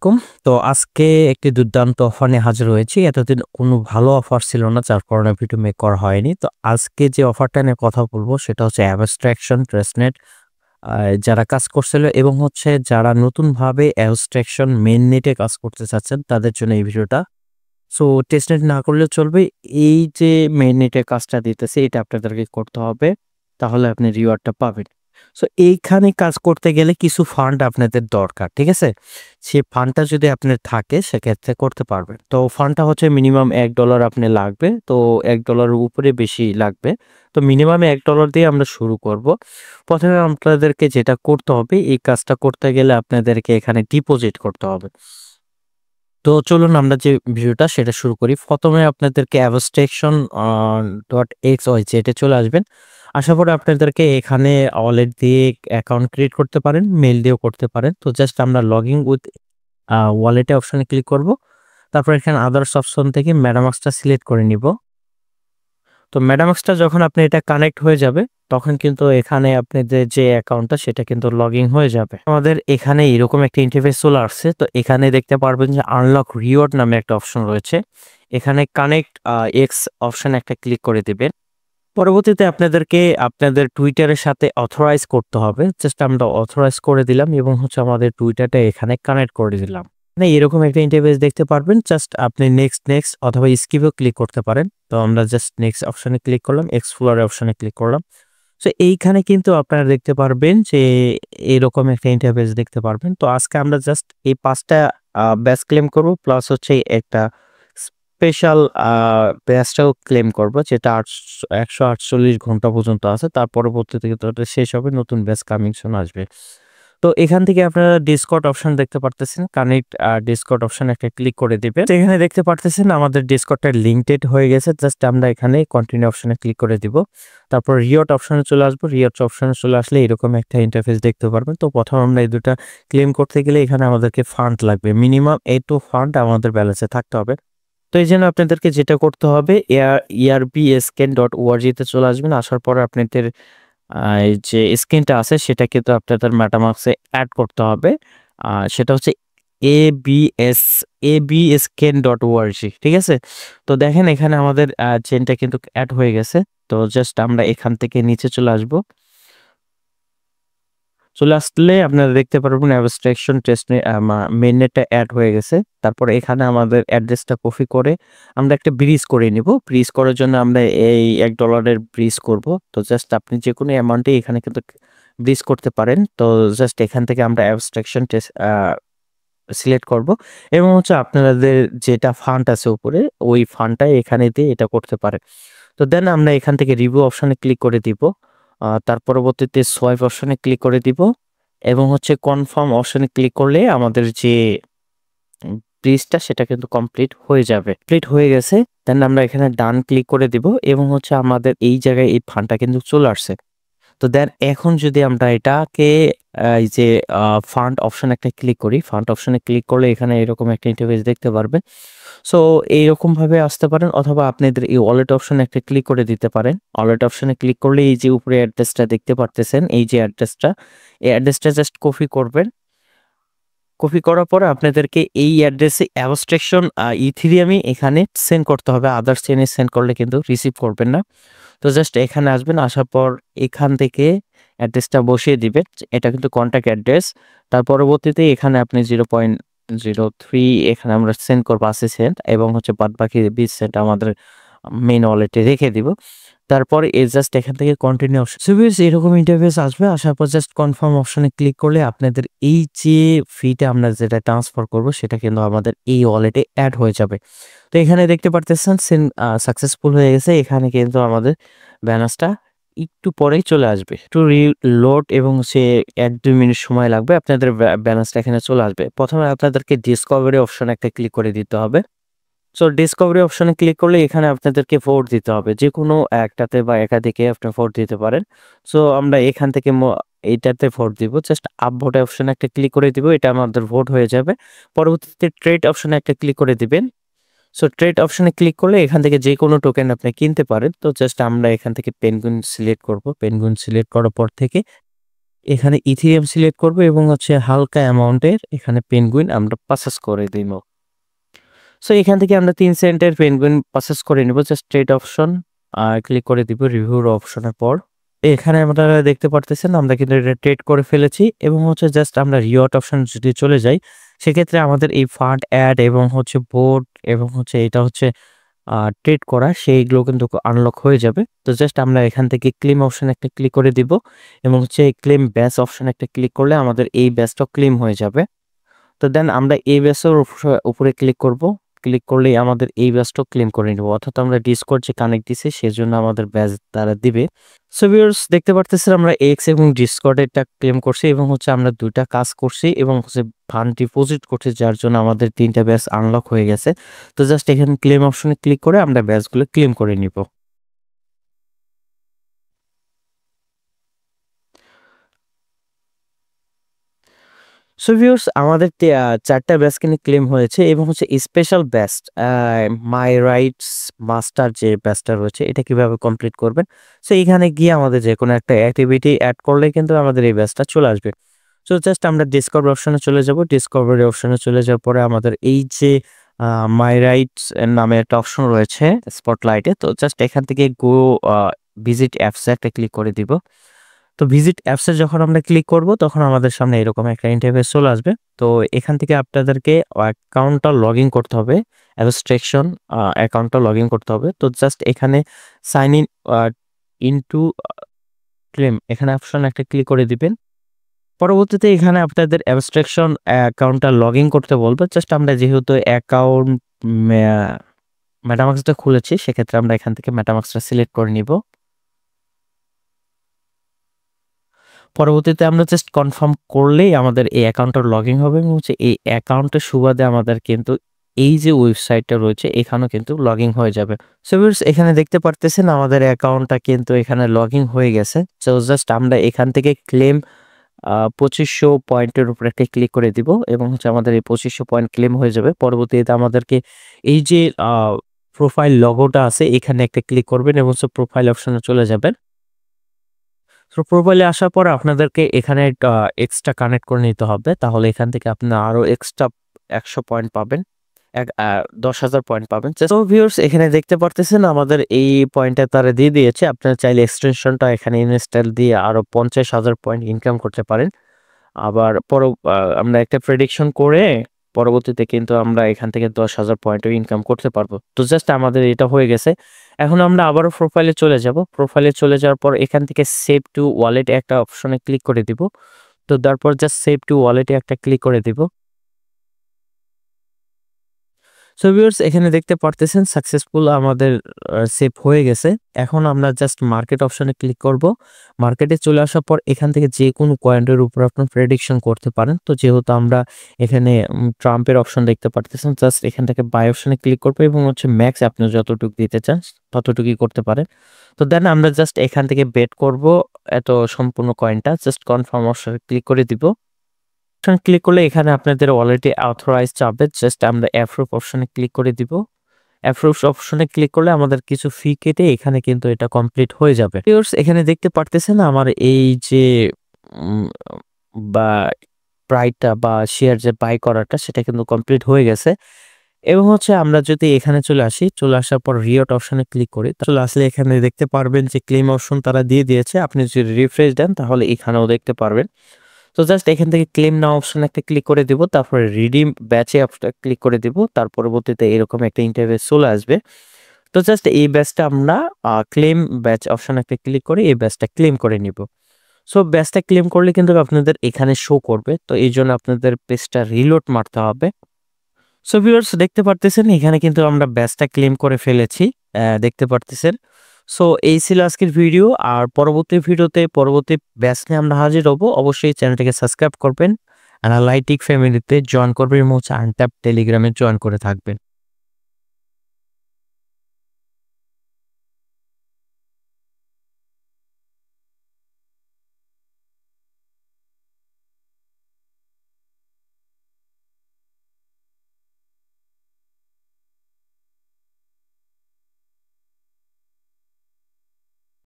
আলাইকুম। তো আজকে একটি দুর্দান্ত অফার নিয়ে হাজির হয়েছি। এতদিন কোনো ভালো অফার ছিল না যার কারণে ভিডিও মেক করা হয়নি। তো আজকে যে অফারটা নিয়ে কথা বলবো সেটা হচ্ছে Abstraction Testnet আ যারা কাজ করছিল এবং হচ্ছে যারা নতুনভাবে Abstraction mainnet এ কাজ করতে চাচ্ছেন তাদের জন্য এই ভিডিওটা। সো টেস্টনেট না করলেও চলবে। এই যে mainnet এ কাজটা দিতেছে এটা আপনাদেরকে করতে হবে। তাহলে আপনি রিওয়ার্ডটা পাবেন। সো এইখানে কাজ করতে গেলে কিছু ফান্ড আপনাদের দরকার। ঠিক আছে? সেই ফান্ডটা যদি আপনার থাকে সেক্ষেত্রে করতে পারবেন। তো ফান্ডটা হচ্ছে মিনিমাম $1 আপনি লাগবে। তো $1 এর উপরে বেশি লাগবে। তো মিনিমাম $1 দিয়ে আমরা শুরু করব। ১ম এ আপনাদেরকে যেটা করতে হবে এই কাজটা করতে গেলে আপনাদেরকে এখানে ডিপোজিট করতে হবে। তো চলুন আমরা যে ভিডিওটা সেটা শুরু করি। ১ম এ আপনাদেরকে abstraction .xyz এ চলে আসবেন। আসার পরে আপনাদেরকে এখানে ওয়ালেট দিয়ে অ্যাকাউন্ট ক্রিয়েট করতে পারেন, মেইল দিয়েও করতে পারেন। তো জাস্ট আমরা লগইন উইথ ওয়ালেট অপশনে ক্লিক করব। তারপর এখানে আদার্স অপশন থেকে MetaMask টা সিলেক্ট করে নিব। তো MetaMask টা যখন আপনি এটা কানেক্ট হয়ে যাবে, তখন কিন্তু এখানে আপনাদের যে অ্যাকাউন্টটা সেটা কিন্তু লগইন হয়ে যাবে। আমাদের এখানে এরকম একটা ইন্টারফেস চলে আসছে। তো এখানে দেখতে পারবেন যে আনলক রিওয়ার্ড নামে একটা অপশন রয়েছে। এখানে কানেক্ট এক্স অপশনে একটা ক্লিক করে দিবেন। পরবর্তীতে আপনাদেরকে আপনাদের টুইটারের সাথে অথরাইজ করতে হবে। জাস্ট আমরা অথরাইজ করে দিলাম এবং হচ্ছে আমাদের টুইটারটা এখানে কানেক্ট করে দিলাম। মানে এরকম একটা ইন্টারফেস দেখতে পারবেন। জাস্ট আপনি নেক্সট অথবা স্কিপও ক্লিক করতে পারেন। তো আমরা জাস্ট নেক্সট অপশনে ক্লিক করলাম, এক্সপ্লোর অপশনে ক্লিক করলাম। সো এইখানে কিন্তু আপনারা দেখতে পারবেন যে এরকম একটা ইন্টারফেস দেখতে পারবেন। তো আজকে আমরা জাস্ট এই ৫ টা ব্যাচ ক্লেম করব প্লাস হচ্ছে একটা স্পেশাল ব্যাচটাও ক্লেম করব যেটা ১৪৮ ঘন্টা পর্যন্ত আছে। তার পরবর্তীতে কিন্তু ওটা শেষ হবে, নতুন ব্যাচ কামিং সুন আসবে। তো এখান থেকে আপনারা ডিসকর্ড অপশন দেখতে পারতেছেন। কানেক্ট ডিসকর্ড অপশন একটা ক্লিক করে দিবেন। তো এখানে দেখতে পারতেছেন আমাদের ডিসকর্ডটা লিংকড হয়ে গেছে। জাস্ট আমরা এখানে কন্টিনিউ অপশনে ক্লিক করে দিব। তারপর রিওয়ার্ড অপশনে চলে আসবো। রিওয়ার্ড অপশনে চলে আসলে এরকম একটা ইন্টারফেস দেখতে পারবেন। তো প্রথম আমরা এই দুটা ক্লেম করতে গেলে এখানে আমাদেরকে ফান্ড লাগবে। মিনিমাম 8 ফান্ড আমাদের ব্যালেন্সে থাকতে হবে। তো এইজন্য আপনাদেরকে যেটা করতে হবে erbscan.org তে চলে আসবেন। আসার পরে আপনাদের এই যে স্ক্রিনটা আছে সেটা কিন্তু আপনাদের MetaMask এ এড করতে হবে। সেটা হচ্ছে abscan.org, ঠিক আছে? তো দেখেন এখানে আমাদের চেইনটা কিন্তু এড হয়ে গেছে। তো জাস্ট আমরা এখান থেকে নিচে চলে আসবো। চলে আসলে আপনারা দেখতে পারবেন অ্যাবস্ট্রাকশন টেস্ট মেইননেটটা এড হয়ে গেছে। তারপরে এখানে আমাদের অ্যাড্রেসটা কপি করে আমরা একটা ব্রিজ করে নিব। ব্রিজ করার জন্য আমরা এই $1 এর ব্রিজ করব। তো জাস্ট আপনি যেকোনো অ্যামাউন্টে এখানে কিন্তু ব্রিজ করতে পারেন। তো জাস্ট এখান থেকে আমরা অ্যাবস্ট্রাকশন টেস্ট সিলেক্ট করব এবং হচ্ছে আপনাদের যেটা ফান্ড আছে উপরে ওই ফান্ডটা এখানে দিয়ে এটা করতে পারেন। তো দেন আমরা এখান থেকে রিভিউ অপশনে ক্লিক করে দিব। তার পরবর্তীতে সোয়াইপ অপশনে ক্লিক করে দিব এবং হচ্ছে কনফার্ম অপশনে ক্লিক করলে আমাদের যে ব্রিজটা সেটা কিন্তু কমপ্লিট হয়ে যাবে। কমপ্লিট হয়ে গেছে। দেন আমরা এখানে ডান ক্লিক করে দিব এবং হচ্ছে আমাদের এই জায়গায় এই ফান্ডটা কিন্তু চলে আসছে। তো দেন এখন যদি আমরা এটাকে এই যে ফান্ড অপশন একটা ক্লিক করি, ফান্ড অপশনে ক্লিক করলে এখানে এরকম একটা ইন্টারফেস দেখতে পারবেন। সো এইরকমভাবে আসতে পারেন অথবা আপনাদের এই ওয়ালেট অপশনে একটা ক্লিক করে দিতে পারেন। ওয়ালেট অপশনে ক্লিক করলে এই যে উপরে অ্যাড্রেসটা দেখতে পারতেছেন, এই যে অ্যাড্রেসটা, এই অ্যাড্রেসটা জাস্ট কপি করবেন। কপি করার পরে আপনাদেরকে এই অ্যাড্রেসে অ্যাবস্ট্রাকশন ইথেরিয়ামই এখানে সেন্ড করতে হবে। আদার্স চেইনে সেন্ড করলে কিন্তু রিসিভ করবেন না। তো জাস্ট এখানে আসবেন, আসার পর এখান থেকে অ্যাড্রেসটা বসিয়ে দিবেন। এটা কিন্তু কন্টাক্ট অ্যাড্রেস। তার পরবর্তীতে এখানে আপনি 0.03 এখানে আমরা সেন্ড করব ৮০ সেন্ট এবং হচ্ছে বাদবাকি ২০ সেন্ট আমাদের মেইন ওয়ালেটে রেখে দিব। তারপরে জাস্ট এখান থেকে কন্টিনিউ অপশন সুবিস এরকম ইন্টারফেস আসবে। আসার পর জাস্ট কনফার্ম অপশনে ক্লিক করলে আপনাদের এই যে ফিটা আমরা যেটা ট্রান্সফার করব সেটা কিন্তু আমাদের এই ওয়ালেটে এড হয়ে যাবে। তো এখানে দেখতে পারতেছেন সেন্ড সাকসেসফুল হয়ে গেছে। এখানে কিন্তু আমাদের ব্যালেন্সটা একটু পরেই চলে আসবে। একটু রিলোড এবং সে ১-২ মিনিট সময় লাগবে। আপনাদের ব্যালেন্সটা এখানে চলে আসবে। প্রথমে আপনাদেরকে ডিসকভারি অপশন একটা ক্লিক করে দিতে হবে। সো ডিসকভারি অপশনে ক্লিক করলে এখানে আপনাদেরকে ভোট দিতে হবে। যেকোনো একটাতে বা একাধিকে আপনি ভোট দিতে পারেন। সো আমরা এখান থেকে এইটাতে ভোট দিব। জাস্ট আপ ভোট অপশনে একটা ক্লিক করে দিব। এটা আমাদের ভোট হয়ে যাবে। পরবর্তীতে ট্রেড অপশনে একটা ক্লিক করে দিবেন। সো ট্রেড অপশনে ক্লিক করলে এখান থেকে যেকোনো টোকেন আপনি কিনতে পারেন। তো জাস্ট আমরা এখান থেকে পেনগুইন সিলেক্ট করব। পেনগুইন সিলেক্ট করার পর থেকে এখানে ইথিরিয়াম সিলেক্ট করব এবং হচ্ছে হালকা অ্যামাউন্টের এখানে পেনগুইন আমরা পারচেজ করে দিব। সো এখান থেকে আমরা 3 সেন্টের পেনগুইন পারচেজ করে নিব। জাস্ট ট্রেড অপশন ক্লিক করে দিব রিভিউর অপশনের পর। এখানে আপনারা দেখতে পারতেছেন আমরা কিন্তু এটা ট্রেড করে ফেলেছি এবং হচ্ছে জাস্ট আমরা রিওয়ার্ড অপশন যদি চলে যাই, সেক্ষেত্রে আমাদের এই ফান্ড অ্যাড এবং হচ্ছে বোর্ড এবং হচ্ছে এটা হচ্ছে ট্রেড করা সেইগুলো কিন্তু আনলক হয়ে যাবে। তো জাস্ট আমরা এখান থেকে ক্লেম অপশন একটা ক্লিক করে দিব এবং হচ্ছে ক্লেম ব্যাচ অপশন একটা ক্লিক করলে আমাদের এই ব্যাচটা ক্লেম হয়ে যাবে। তো দেন আমরা এই ব্যাচের উপরে ক্লিক করব। ক্লিক করলেই আমাদের এই ব্যাচটা ক্লেম করে নিব। অর্থাৎ আমরা ডিসকর্ড যে কানেক্ট দিছি সেজন্য আমাদের ব্যাচ তারা দিবে। সো ভিউয়ার্স দেখতে পারতেছেন আমরা এক্স এবং ডিসকর্ড এটা ক্লেম করছি এবং হচ্ছে আমরা 2টা কাজ করছি এবং হচ্ছে ফান্ড ডিপোজিট করছি, যার জন্য আমাদের 3টা ব্যাচ আনলক হয়ে গেছে। তো জাস্ট এখানে ক্লেম অপশনে ক্লিক করে আমরা ব্যাচগুলো ক্লেম করে নিব। সো ভিউয়ার্স আমাদের 4টা ব্যাচ কিন্তু ক্লেম হয়েছে এবং হচ্ছে special batch my rights master যে ব্যাচটা রয়েছে এটা কিভাবে কমপ্লিট করবেন। সো এখানে গিয়ে আমাদের যেকোনো একটা অ্যাক্টিভিটি অ্যাড করলে কিন্তু আমাদের এই ব্যাচটা চলে আসবে। সো জাস্ট আমরা ডিসকভারি অপশনে চলে যাব। ডিসকভারি অপশনে চলে যাওয়ার পরে আমাদের এই যে মাই রাইটস এর নামে একটা অপশন রয়েছে স্পটলাইটে। তো জাস্ট এখান থেকে গো ভিজিট অ্যাপস একটা ক্লিক করে দিব। তো ভিজিট অ্যাপসে যখন আমরা ক্লিক করব তখন আমাদের সামনে এরকম একটা ইন্টারফেস চলে আসবে। তো এখান থেকে আপনাদেরকে অ্যাকাউন্টটা লগইন করতে হবে। অ্যাবস্ট্রাকশন অ্যাকাউন্টটা লগইন করতে হবে। তো জাস্ট এখানে সাইন ইন ইনটু ক্লেম এখানে অপশন একটা ক্লিক করে দিবেন। পরবর্তীতে এখানে আপনাদের অ্যাবস্ট্রাকশন অ্যাকাউন্টটা লগইন করতে বলবে। জাস্ট আমরা যেহেতু অ্যাকাউন্ট মেটামাস্কটা খুলেছি সেক্ষেত্রে আমরা এখান থেকে মেটামাস্কটা সিলেক্ট করে নিব। পরবর্তীতে আমরা জাস্ট কনফার্ম করলেই আমাদের এই অ্যাকাউন্টটা লগইন হবে এবং হচ্ছে এই অ্যাকাউন্টের সুবাদে আমাদের কিন্তু এই যে ওয়েবসাইটটা রয়েছে এখানেও কিন্তু লগইন হয়ে যাবে। সো ভিউয়ার্স এখানে দেখতে পারতেছেন আমাদের অ্যাকাউন্টটা কিন্তু এখানে লগইন হয়ে গেছে। সো জাস্ট আমরা এখান থেকে ক্লেম 2500 পয়েন্টের উপর একটা ক্লিক করে দিব এবং হচ্ছে আমাদের এই 2500 পয়েন্ট ক্লেম হয়ে যাবে। পরবর্তীতে আমাদেরকে এই যে প্রোফাইল লোগোটা আছে এখানে একটা ক্লিক করবেন এবং হচ্ছে প্রোফাইল অপশনে চলে যাবেন। তো প্রোফাইলে আসার পর আপনাদেরকে এখানে এক্সট্রা কানেক্ট করে নিতে হবে। তাহলে এখান থেকে আপনারা আরো এক্সট্রা 100 পয়েন্ট পাবেন। 10,000 পয়েন্ট পাবেন। সো ভিউয়ার্স এখানে দেখতে পারতেছেন আমাদের এই পয়েন্টটা তারা দিয়ে দিয়েছে। আপনারা চাইলে এক্সটেনশনটা এখানে ইনস্টল দিয়ে আরো 50,000 পয়েন্ট ইনকাম করতে পারেন। আবার আমরা একটা প্রেডিকশন করে পরবর্তীতে কিন্তু আমরা এখান থেকে 10,000 পয়েন্টও ইনকাম করতে পারবো। তো জাস্ট আমাদের এটা হয়ে গেছে। এখন আমরা আবারও প্রোফাইলে চলে যাব। প্রোফাইলে চলে যাওয়ার পর এখান থেকে সেভ টু ওয়ালেট একটা অপশনে ক্লিক করে দিব। তো তারপর জাস্ট সেভ টু ওয়ালেটে একটা ক্লিক করে দিব। সো ভিউয়ার্স এখানে দেখতে পারতেছেন সাকসেসফুল আমাদের সেভ হয়ে গেছে। এখন আমরা জাস্ট মার্কেট অপশনে ক্লিক করব। মার্কেটে চলে আসার পর এখান থেকে যে কোনো কয়েনের উপর আপনার প্রেডিকশন করতে পারেন। তো যেহেতু আমরা এখানে ট্রাম্পের অপশন দেখতে পারতেছেন, জাস্ট এখান থেকে বাই অপশনে ক্লিক করব এবং হচ্ছে ম্যাক্স আপনি যতটুকু দিতে চান ততটুকুই করতে পারেন। তো দেন আমরা জাস্ট এখান থেকে বেট করব এত সম্পূর্ণ কয়েনটা। জাস্ট কনফার্ম অপশনে ক্লিক করে দিব। অপশন ক্লিক করলে এখানে আপনাদের অলরেডি অথরাইজ যাবে। জাস্ট আমরা অ্যাপ্রুভ অপশনে ক্লিক করে দিব। অ্যাপ্রুভ অপশনে ক্লিক করলে আমাদের কিছু ফি কেটে এখানে কিন্তু এটা কমপ্লিট হয়ে যাবে। ভিউয়ার্স এখানে দেখতে পারতেছেন আমার এই যে উম, বা প্রাইসটা বা শেয়ার যে বাই করাটা সেটা কিন্তু কমপ্লিট হয়ে গেছে। এবং হচ্ছে আমরা যদি এখানে চলে আসি, চলে আসার পর রিওয়ার্ড অপশনে ক্লিক করি, তাহলে আসলে এখানে দেখতে পারবেন যে ক্লেম অপশন তারা দিয়ে দিয়েছে। আপনি যদি রিফ্রেশ দেন তাহলে এখানেও দেখতে পারবেন। তো জাস্ট এখান থেকে ক্লেম নাও অপশন একটা ক্লিক করে দিব। তারপরে রিডিম ব্যাচে ক্লিক করে দিব। তার পরবর্তীতে এরকম একটা ইন্টারফেস চলে আসবে। তো জাস্ট এই ব্যাচটা আমরা ক্লেম ব্যাচ অপশন একটা ক্লিক করে এই ব্যাচটা ক্লেম করে নিব। সো ব্যাচটা ক্লেম করলে কিন্তু আপনাদের এখানে শো করবে। তো এই জন্য আপনাদের পেজটা রিলোড মারতে হবে। সো ভিউয়ার্স দেখতে পারতেছেন এখানে কিন্তু আমরা ব্যাচটা ক্লেম করে ফেলেছি। দেখতে পারতেছেন। সো এই ছিল আজকের ভিডিও। আর পরবর্তী ভিডিওতে পরবর্তী ব্যাচ নিয়ে আমরা হাজির হব। অবশ্যই চ্যানেলটিকে সাবস্ক্রাইব করবেন, অ্যানালাইটিক ফ্যামিলিতে জয়েন করবেন এবং হচ্ছে আনট্যাপ টেলিগ্রামে জয়েন করে থাকবেন।